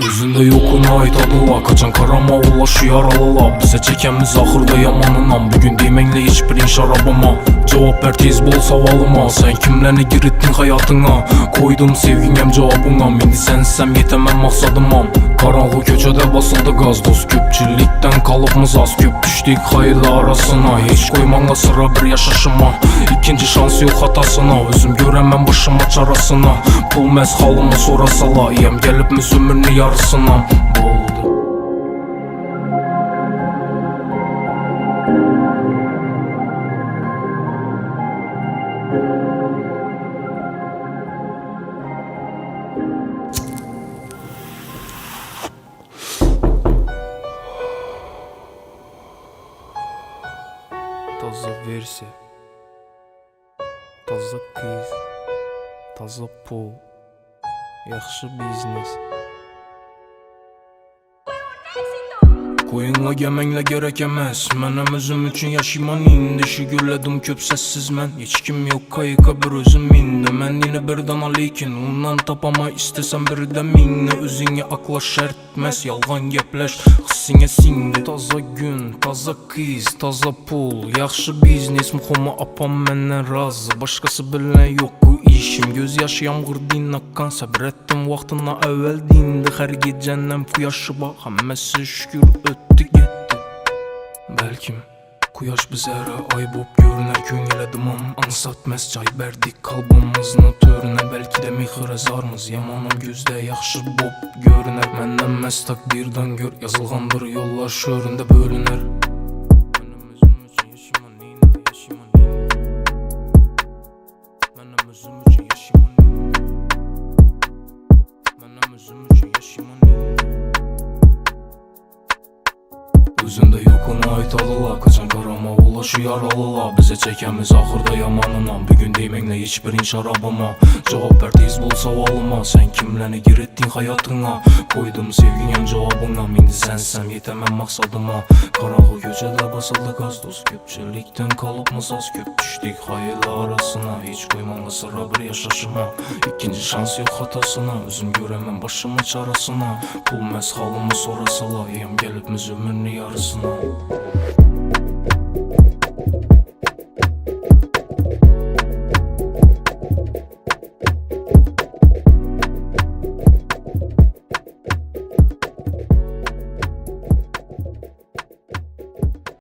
Özünde yokunu aytadılar, kaçan karama ulaşı yaralılar. Bize çekemiz ahırda yamanından, bugün demenle hiçbirin şarabıma. Cevap ver tez bol savalıma, sen kimlerine girittin hayatına. Koydum sevginem cevabına, meni sensem yetemem maksadıma. Karanlık köçede basıldı gaz, dost köpçülükten kalıpmız az. Köp düştük hayırlı arasına, hiç koymanga sıra bir yaşaşıma. İkinci şans yok hatasına, özüm göremem başıma çarasına. Pulmez halımı sorasala, yem gelip mi ömrünü yarısına boğuldu. Taza versiya, taza kız, taza pul, yaxşı biznes. Koyunla gemenle gerek emez, menem özüm üçün yaşayman indi. Şükürledim köp sessiz men, hiç kim yok kayıka bir özüm indi. Men yine birden aleykün, ondan tapama istesem bir de minni. Özüne akla şertmez, yalgan gepleş, hissine sindi. Taza gün, taza kız, taza pul, yaxşı biznes. Muhuma apam menden razı, başkası bilen yok bu işim. Göz yaşı yağmur din akkan, sabrettim vaxtına evvel dindi. Her gecenem kuyaşı bak, hammesi şükür öttü gitti. Belkim kuyaş bizere ay bop görüner, köngeledim ansatmez çay berdik kalbimizin törüne. Belki de mihir ezarmız, yamanım gözde yaxşı bop görüner. Menden mez takdirden gör, yazılgandır yollar şöründe bölüner. Özünde yokunu aytalılar, kaçan karama ulaşı yaralılar. Bize çekemiz ahırda yamanından, bugün demenle hiçbirin şarabıma. Cevap ver tez bol savalıma, sen kimlerine girettin hayatına. Koydum sevginem cevabına, meni sensem yetemem maksadıma. Karanlık köçede basıldı gaz, dost köpçülükten kalıpmız az. Köp düştük hayırlı arasına, hiç koymanga sıra bir yaşaşıma. İkinci şans yok hatasına, özüm göremem başımı çarasına. Pulmez halımı sorasala, yem gelip ömrünü yarısına.